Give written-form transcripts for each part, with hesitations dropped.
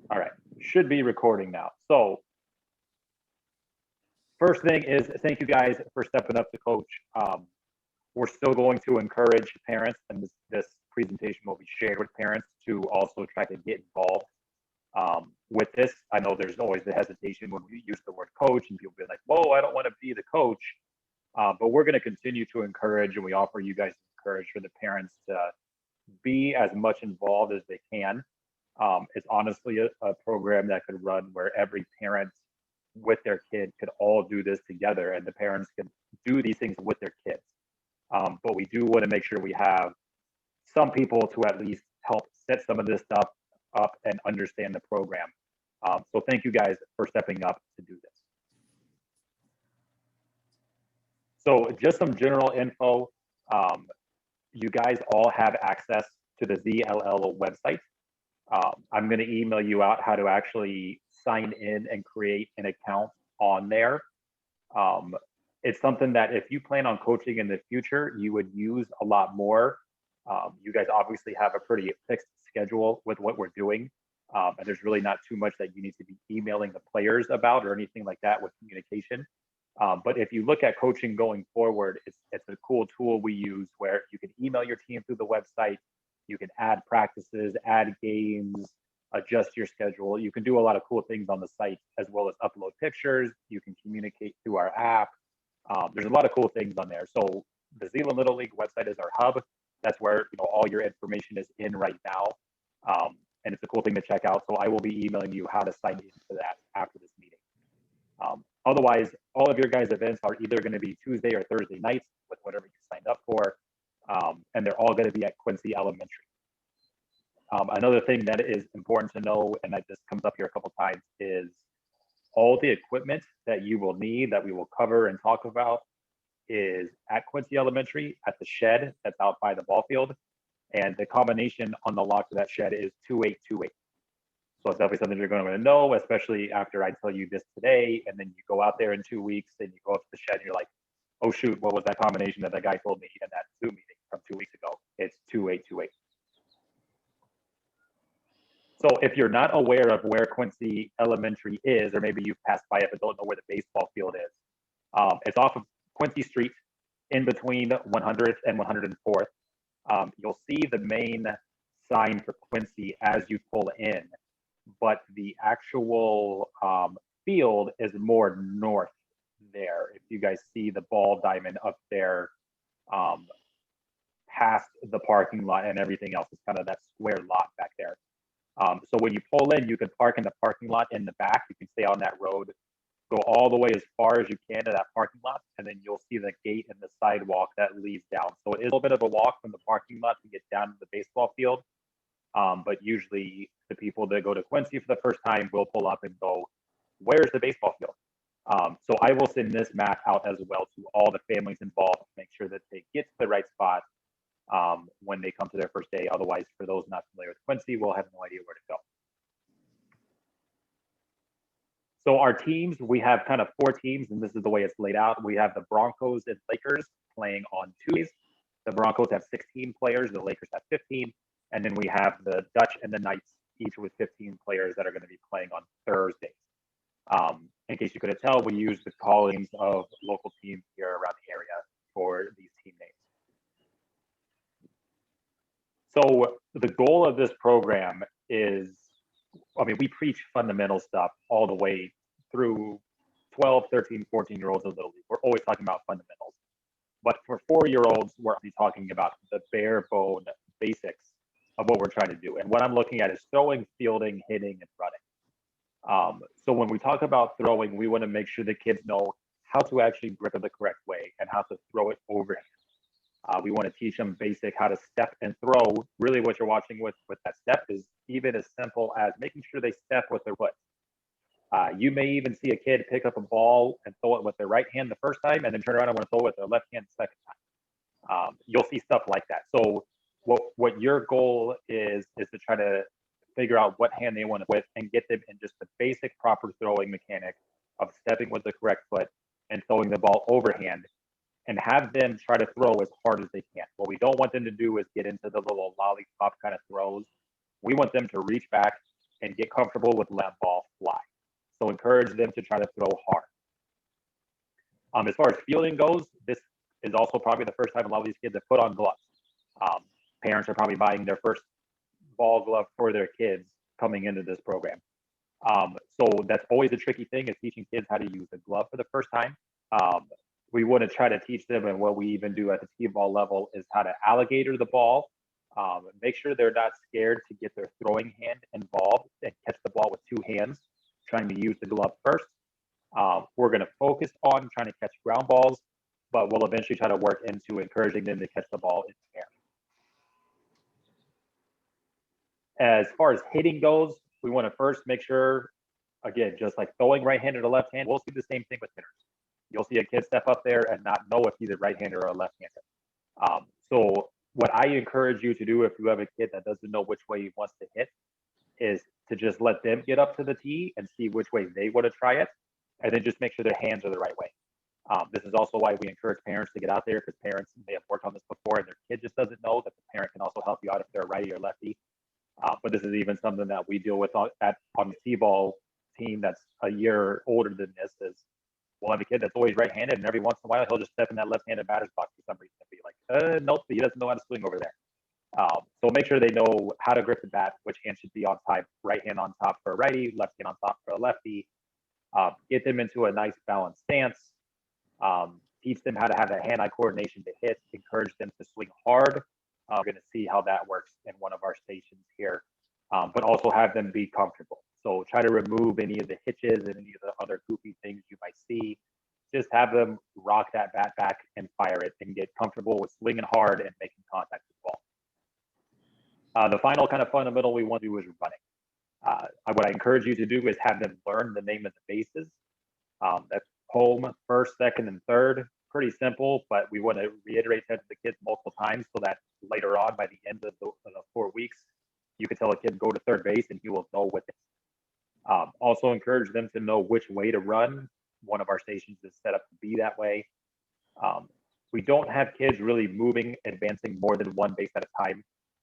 All right, should be recording now. So first thing is thank you guys for stepping up to coach. We're still going to encourage parents, and this presentation will be shared with parents to also try to get involved with this. I know there's always the hesitation when we use the word coach, and people be like, "Whoa, I don't want to be the coach." But we're going to continue to encourage, and we offer you guys encourage for the parents to be as much involved as they can. It's honestly a program that could run where every parent with their kid could all do this together, and the parents can do these things with their kids. But we do want to make sure we have some people to at least help set some of this stuff up and understand the program. So thank you guys for stepping up to do this. So just some general info. Um, you guys all have access to the ZLL website. I'm going to email you out how to actually sign in and create an account on there. Um, it's something that if you plan on coaching in the future, you would use a lot more. You guys obviously have a pretty fixed schedule with what we're doing. And there's really not too much that you need to be emailing the players about or anything like that with communication. But if you look at coaching going forward, it's a cool tool we use where you can email your team through the website. You can add practices, add games, adjust your schedule. You can do a lot of cool things on the site as well as upload pictures. You can communicate through our app. There's a lot of cool things on there. So the Zeeland Little League website is our hub. That's where all your information is in right now. And it's a cool thing to check out. So I will be emailing you how to sign into that after this meeting. Otherwise, all of your guys' events are either going to be Tuesday or Thursday nights with whatever you signed up for, and they're all going to be at Quincy Elementary. Another thing that is important to know, and that just comes up here a couple times, is all the equipment that you will need that we will cover and talk about is at Quincy Elementary at the shed that's out by the ball field. And the combination on the lock to that shed is 2828. So it's definitely something you're going to know, especially after I tell you this today, and then you go out there in 2 weeks and you go up to the shed and you're like, oh shoot, what was that combination that the guy told me in that Zoom meeting from 2 weeks ago? It's 2828. So if you're not aware of where Quincy Elementary is, or maybe you've passed by it but don't know where the baseball field is, it's off of Quincy Street in between 100th and 104th. You'll see the main sign for Quincy as you pull in, but the actual field is more north there. If you guys see the ball diamond up there, past the parking lot and everything else, is kind of that square lot back there. So when you pull in, you can park in the parking lot in the back. You can stay on that road, go all the way as far as you can to that parking lot, and then you'll see the gate and the sidewalk that leads down. So it is a little bit of a walk from the parking lot to get down to the baseball field. But usually the people that go to Quincy for the first time will pull up and go, where's the baseball field? So I will send this map out as well to all the families involved to make sure that they get to the right spot when they come to their first day. Otherwise, for those not familiar with Quincy, we'll have no idea where to go. So our teams, we have kind of 4 teams, and this is the way it's laid out. We have the Broncos and Lakers playing on Tuesdays. The Broncos have 16 players, the Lakers have 15, and then we have the Dutch and the Knights, each with 15 players that are going to be playing on Thursdays. In case you couldn't tell, we use the callings of local teams here around the area for these team names. So the goal of this program is, I mean, we preach fundamental stuff all the way through 12, 13, 14-year-olds in Little League. We're always talking about fundamentals. But for 4-year-olds, we're talking about the bare bone basics of what we're trying to do. And what I'm looking at is throwing, fielding, hitting, and running. So when we talk about throwing, we want to make sure the kids know how to actually grip it the correct way and how to throw it overhand. We want to teach them basic how to step and throw. Really what you're watching with that step is even as simple as making sure they step with their foot. You may even see a kid pick up a ball and throw it with their right hand the first time and then turn around and want to throw it with their left hand the second time. You'll see stuff like that. So what your goal is to try to figure out what hand they want to with and get them in just the basic proper throwing mechanic of stepping with the correct foot and throwing the ball overhand, and have them try to throw as hard as they can. What we don't want them to do is get into the little lollipop kind of throws. We want them to reach back, and get comfortable with letting ball fly. So encourage them to try to throw hard. As far as fielding goes, this is also probably the first time a lot of these kids have put on gloves. Um, Parents are probably buying their first ball glove for their kids coming into this program. So that's always a tricky thing, is teaching kids how to use the glove for the first time. Um, we want to try to teach them, and what we even do at the T-ball level is how to alligator the ball. Make sure they're not scared to get their throwing hand involved and catch the ball with two hands, trying to use the glove first. We're going to focus on trying to catch ground balls, but we'll eventually try to work into encouraging them to catch the ball in the air. As far as hitting goes, we want to first make sure, again, just like throwing right-handed or left-handed, we'll see the same thing with hitters. You'll see a kid step up there and not know if he's a right-hander or a left-hander. So what I encourage you to do if you have a kid that doesn't know which way he wants to hit is to just let them get up to the tee and see which way they want to try it, and then just make sure their hands are the right way. This is also why we encourage parents to get out there, because parents may have worked on this before and their kid just doesn't know that the parent can also help you out if they're righty or lefty. But this is even something that we deal with on the T-ball team that's a year older than this. Is we'll have a kid that's always right-handed, and every once in a while he'll just step in that left-handed batter's box for some reason and be like, nope, he doesn't know how to swing over there. So make sure they know how to grip the bat, which hand should be on top, right hand on top for a righty, left hand on top for a lefty. Get them into a nice balanced stance. Teach them how to have that hand-eye coordination to hit. Encourage them to swing hard. We're going to see how that works in one of our stations here, but also have them be comfortable. So try to remove any of the hitches and any of the other goofy things you might see. Just have them rock that bat back and fire it and get comfortable with swinging hard and making contact with the ball. The final kind of fundamental we want to do is running. What I encourage you to do is have them learn the name of the bases. That's home, first, second, and third. Pretty simple, but we want to reiterate that to the kids multiple times so that later on, by the end of the 4 weeks, you can tell a kid go to third base and he will know what it is. Also encourage them to know which way to run. One of our stations is set up to be that way. We don't have kids really moving, advancing more than one base at a time.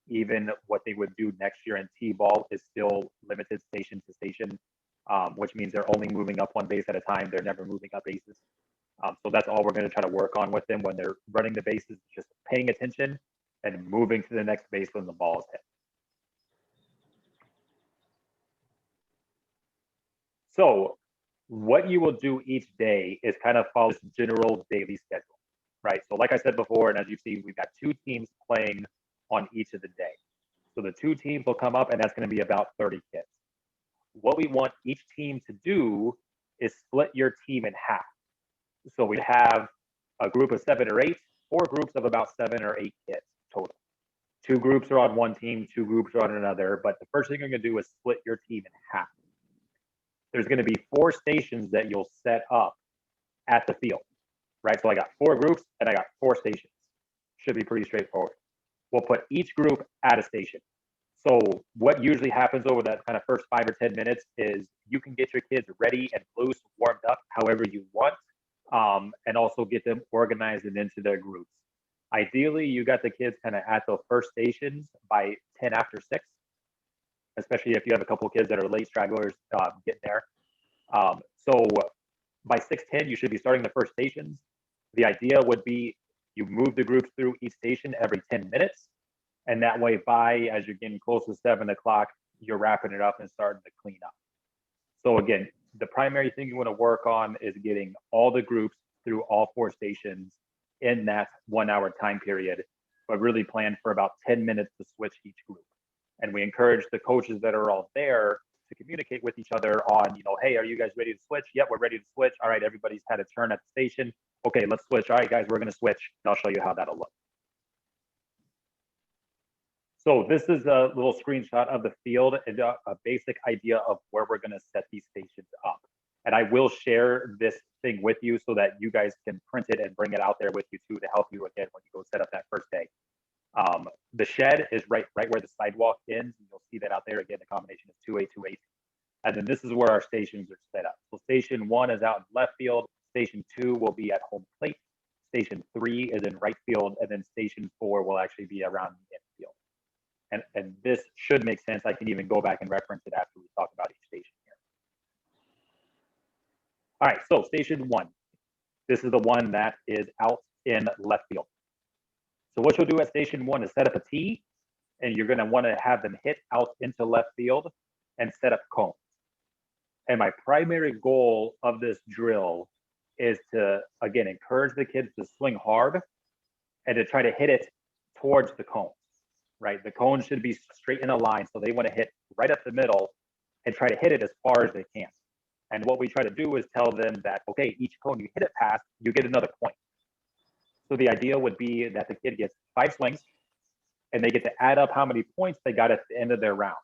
Even what they would do next year in T-ball is still limited station to station, which means they're only moving up one base at a time. They're never moving up bases. So that's all we're going to try to work on with them when they're running the bases, just paying attention and moving to the next base when the ball is hit. So what you will do each day is kind of follow this general daily schedule, right? So like I said before, and as you see, we've got 2 teams playing on each of the days. So the 2 teams will come up, and that's going to be about 30 kids. What we want each team to do is split your team in half. So we have a group of 7 or 8, 4 groups of about 7 or 8 kids total. 2 groups are on one team, 2 groups are on another. But the first thing you're going to do is split your team in half. There's going to be 4 stations that you'll set up at the field, right? So I got 4 groups and I got 4 stations. Should be pretty straightforward. We'll put each group at a station. So what usually happens over that kind of first 5 or 10 minutes is you can get your kids ready and loose, warmed up however you want, and also get them organized and into their groups. Ideally, you got the kids kind of at the first stations by 10 after 6, especially if you have a couple of kids that are late stragglers getting there. So by 6:10, you should be starting the first stations. The idea would be you move the groups through each station every 10 minutes. And that way, as you're getting close to 7 o'clock, you're wrapping it up and starting to clean up. So again, the primary thing you want to work on is getting all the groups through all 4 stations in that 1-hour time period, but really plan for about 10 minutes to switch each group. And we encourage the coaches that are all there to communicate with each other on, hey, are you guys ready to switch? Yep, we're ready to switch. All right, everybody's had a turn at the station. Okay, let's switch. All right, guys, we're going to switch. I'll show you how that'll look. So this is a little screenshot of the field and a basic idea of where we're going to set these stations up. And I will share this thing with you so that you guys can print it and bring it out there with you too to help you again when you go set up that first day. The shed is right where the sidewalk ends. You'll see that out there. Again, the combination is 2828. And then this is where our stations are set up. So station 1 is out in left field. Station 2 will be at home plate. Station 3 is in right field. And then station 4 will actually be around the infield. And this should make sense. I can even go back and reference it after we talk about each station here. All right, so station 1. This is the one that is out in left field. So what you'll do at station 1 is set up a tee, and you're going to want to have them hit out into left field and set up cones. And my primary goal of this drill is to, again, encourage the kids to swing hard and to try to hit it towards the cones, right? The cones should be straight in a line, so they want to hit right up the middle and try to hit it as far as they can. And what we try to do is tell them that, okay, each cone you hit it past, you get another point. So the idea would be that the kid gets 5 swings, and they get to add up how many points they got at the end of their round.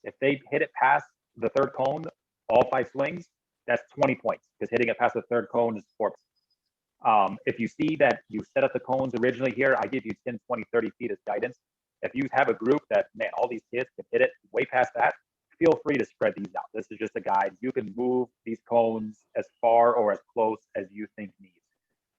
If they hit it past the third cone, all 5 swings, that's 20 points, because hitting it past the third cone is 4 points. If you see that you set up the cones originally here, I give you 10, 20, 30 feet as guidance. If you have a group that, man, all these kids can hit it way past that, feel free to spread these out. This is just a guide. You can move these cones as far or as close as you think needs.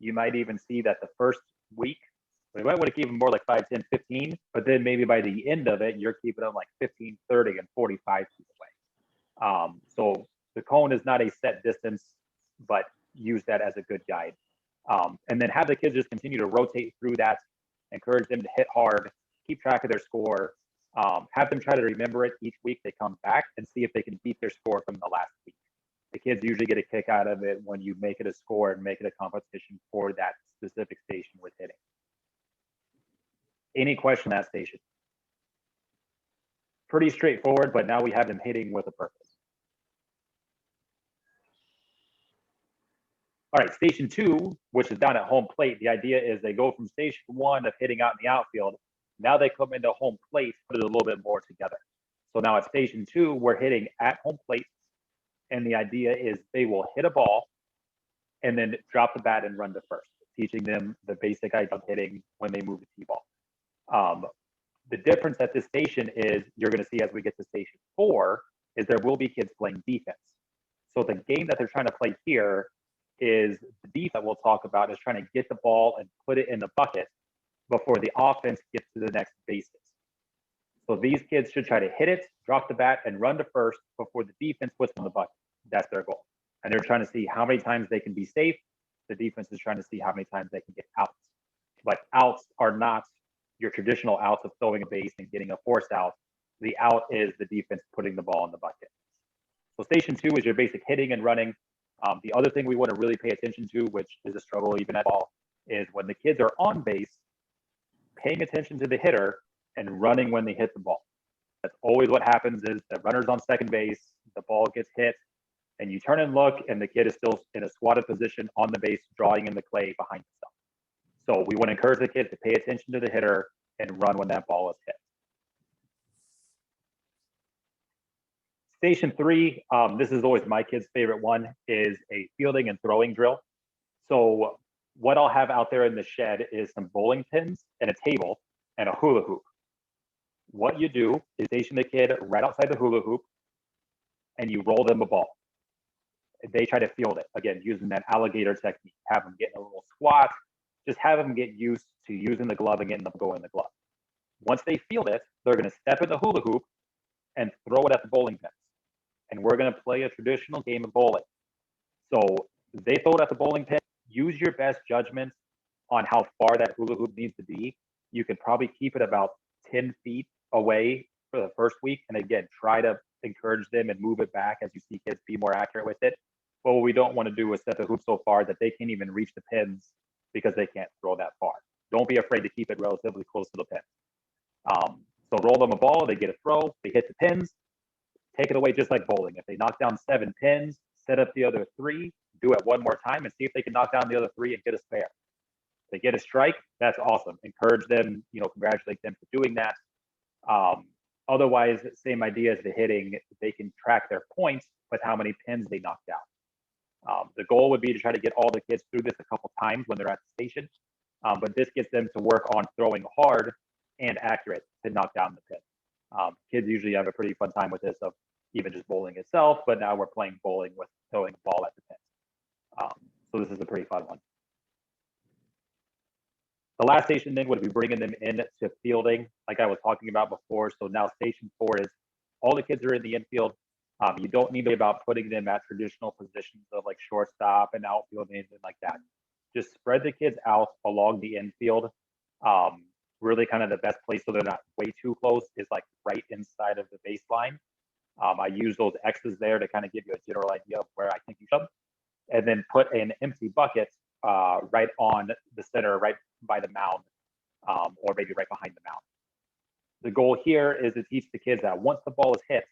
You might even see that the first week, we might want to keep them more like 5, 10, 15, but then maybe by the end of it, you're keeping them like 15, 30, and 45 feet away. So the cone is not a set distance, but use that as a good guide. And then have the kids just continue to rotate through that, encourage them to hit hard, keep track of their score, have them try to remember it each week they come back and see if they can beat their score from the last week. The kids usually get a kick out of it when you make it a score and make it a competition for that specific station with hitting. Any question on that station? Pretty straightforward, but now we have them hitting with a purpose. All right, station 2, which is down at home plate. The idea is they go from station 1 of hitting out in the outfield. Now they come into home plate, put it a little bit more together. So now at station 2, we're hitting at home plate. And the idea is they will hit a ball and then drop the bat and run to first, teaching them the basic idea of hitting when they move the T-ball. The difference at this station is you're going to see as we get to station 4 is there will be kids playing defense. So the game that they're trying to play here is the defense that we'll talk about is trying to get the ball and put it in the bucket before the offense gets to the next bases. So these kids should try to hit it, drop the bat, and run to first before the defense puts in the bucket. That's their goal. And they're trying to see how many times they can be safe. The defense is trying to see how many times they can get outs. But outs are not your traditional outs of throwing a base and getting a force out. The out is the defense putting the ball in the bucket. So station 2 is your basic hitting and running. The other thing we want to really pay attention to, which is a struggle even at all, is when the kids are on base, paying attention to the hitter and running when they hit the ball. That's always what happens is the runner's on second base, the ball gets hit, and you turn and look, and the kid is still in a squatted position on the base, drawing in the clay behind himself. So we want to encourage the kid to pay attention to the hitter and run when that ball is hit. Station 3, this is always my kid's favorite one, is a fielding and throwing drill. So what I'll have out there in the shed is some bowling pins and a table and a hula hoop. What you do is station the kid right outside the hula hoop and you roll them a ball. They try to field it, again, using that alligator technique. Have them get in a little squat, just have them get used to using the glove and getting them going in the glove. Once they field it, they're going to step in the hula hoop and throw it at the bowling pins. And we're going to play a traditional game of bowling. So they throw it at the bowling pin. Use your best judgment on how far that hula hoop needs to be. You can probably keep it about 10 feet away for the first week. And again, try to encourage them and move it back as you see kids be more accurate with it. But what we don't want to do is set the hoop so far that they can't even reach the pins because they can't throw that far. Don't be afraid to keep it relatively close to the pin. So roll them a ball, they get a throw, they hit the pins, take it away just like bowling. If they knock down 7 pins, set up the other 3, do it one more time and see if they can knock down the other 3 and get a spare. If they get a strike, that's awesome. Encourage them, congratulate them for doing that. Otherwise, same idea as the hitting, they can track their points with how many pins they knock down. The goal would be to try to get all the kids through this a couple times when they're at the station, but this gets them to work on throwing hard and accurate to knock down the pin. Kids usually have a pretty fun time with this of even just bowling itself, but now we're playing bowling with throwing a ball at the pin. So this is a pretty fun one. The last station then would be bringing them in to fielding, like I was talking about before. So now station 4 is all the kids are in the infield. You don't need to be about putting them at traditional positions of like shortstop and outfield and anything like that. Just spread the kids out along the infield. Really kind of the best place so they're not way too close is like right inside of the baseline. I use those X's there to kind of give you a general idea of where I think you should. And then put an empty bucket right on the center, right by the mound, or maybe right behind the mound. The goal here is to teach the kids that once the ball is hit,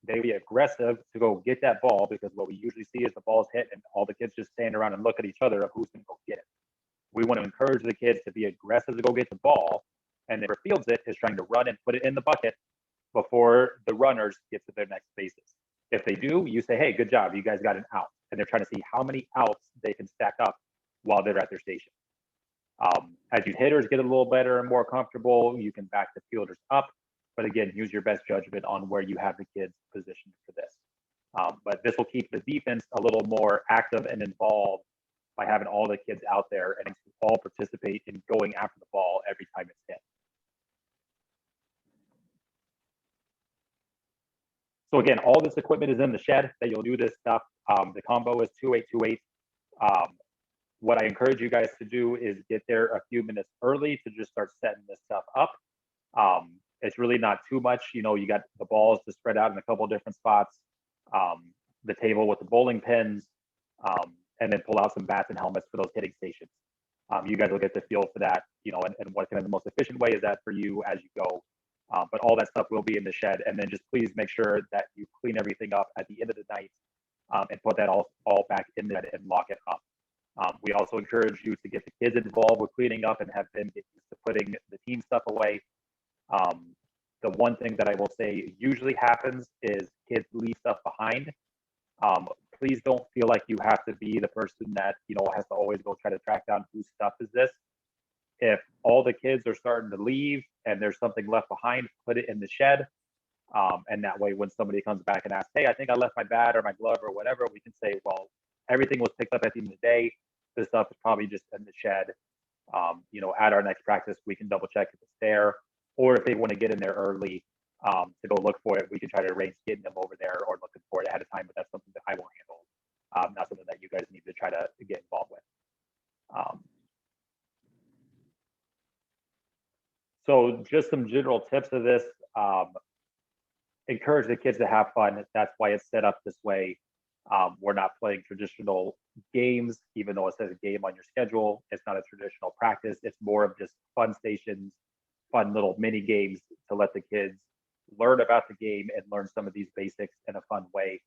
they be aggressive to go get that ball, because what we usually see is the ball is hit and all the kids just stand around and look at each other of who's going to go get it. We want to encourage the kids to be aggressive to go get the ball, and whoever fields it is trying to run and put it in the bucket before the runners get to their next bases. If they do, you say, hey, good job, you guys got an out. And they're trying to see how many outs they can stack up while they're at their station. As you hitters get a little better and more comfortable, you can back the fielders up. But again, use your best judgment on where you have the kids positioned for this. But this will keep the defense a little more active and involved by having all the kids out there and all participate in going after the ball every time it's hit. So again, all this equipment is in the shed that you'll do this stuff. The combo is 2828. What I encourage you guys to do is get there a few minutes early to just start setting this stuff up. It's really not too much. You know, you got the balls to spread out in a couple of different spots, the table with the bowling pins, and then pull out some bats and helmets for those hitting stations. You guys will get the feel for that, you know, and what kind of the most efficient way is that for you as you go. But all that stuff will be in the shed. And then just please make sure that you clean everything up at the end of the night and put that all back in there and lock it up. We also encourage you to get the kids involved with cleaning up and have them get used to putting the team stuff away. The one thing that I will say usually happens is kids leave stuff behind. Please don't feel like you have to be the person that, you know, has to always go try to track down whose stuff is this. If all the kids are starting to leave and there's something left behind, put it in the shed. And that way, when somebody comes back and asks, hey, I think I left my bat or my glove or whatever, we can say, well, everything was picked up at the end of the day. This stuff is probably just in the shed. You know, at our next practice, we can double check if it's there. Or if they want to get in there early to go look for it, we can try to arrange getting them over there or looking for it ahead of time, but that's something that I won't handle. Not something that you guys need to try to get involved with. So just some general tips of this. Encourage the kids to have fun. That's why it's set up this way. We're not playing traditional games, even though it says game on your schedule. It's not a traditional practice. It's more of just fun stations, fun little mini games to let the kids learn about the game and learn some of these basics in a fun way.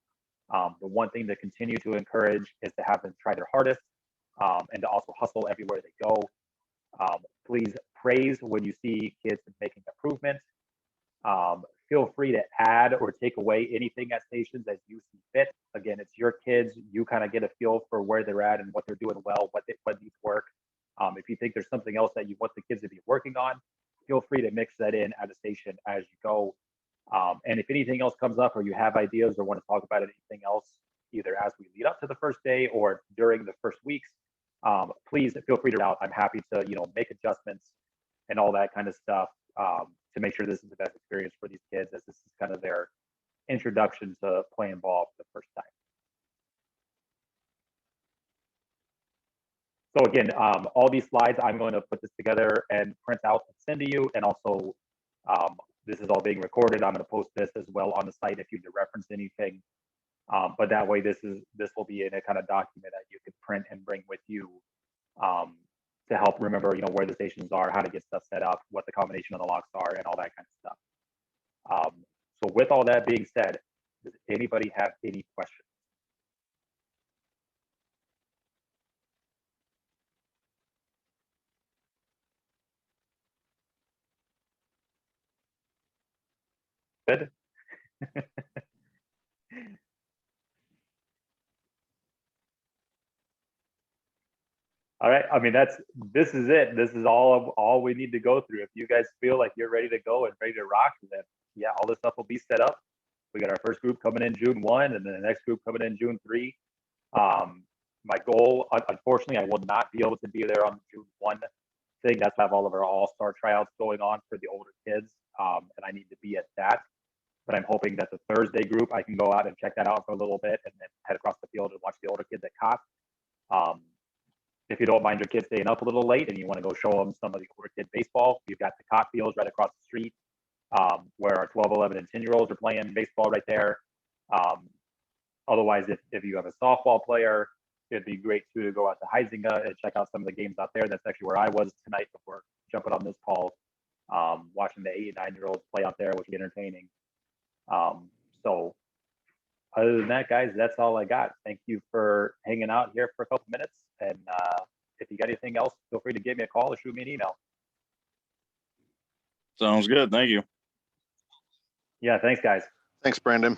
The one thing to continue to encourage is to have them try their hardest and to also hustle everywhere they go. Please praise when you see kids making improvements. Feel free to add or take away anything at stations as you see fit. Again, it's your kids. You kind of get a feel for where they're at and what they're doing well, what needs work. If you think there's something else that you want the kids to be working on, feel free to mix that in at a station as you go. And if anything else comes up or you have ideas or want to talk about anything else, either as we lead up to the first day or during the first weeks, please feel free to reach out. I'm happy to, you know, make adjustments and all that kind of stuff to make sure this is the best experience for these kids, as this is kind of their introduction to playing ball for the first time. So again, all these slides, I'm going to put this together and print out and send to you. And also, this is all being recorded. I'm going to post this as well on the site if you need to reference anything. But that way, this will be in a kind of document that you can print and bring with you to help remember, you know, where the stations are, how to get stuff set up, what the combination of the locks are, and all that kind of stuff. So with all that being said, does anybody have any questions? Good. All right. I mean, this is it. This is all we need to go through. If you guys feel like you're ready to go and ready to rock, then yeah, all this stuff will be set up. We got our first group coming in June 1, and then the next group coming in June 3. My goal, unfortunately, I will not be able to be there on June 1 thing. That's have all of our all-star tryouts going on for the older kids, and I need to be at that. But I'm hoping that the Thursday group, I can go out and check that out for a little bit and then head across the field and watch the older kids at COT. If you don't mind your kids staying up a little late and you want to go show them some of the older kid baseball, we've got the COT fields right across the street, where our 12, 11, and 10-year-olds are playing baseball right there. Otherwise, if you have a softball player, it'd be great too to go out to Huizinga and check out some of the games out there. That's actually where I was tonight before jumping on this call, watching the 8 and 9-year-olds play out there, which would be entertaining. So other than that, guys, that's all I got. Thank you for hanging out here for a couple minutes. And if you got anything else, feel free to give me a call or shoot me an email. Sounds good. Thank you. Yeah, thanks, guys. Thanks, Brandon.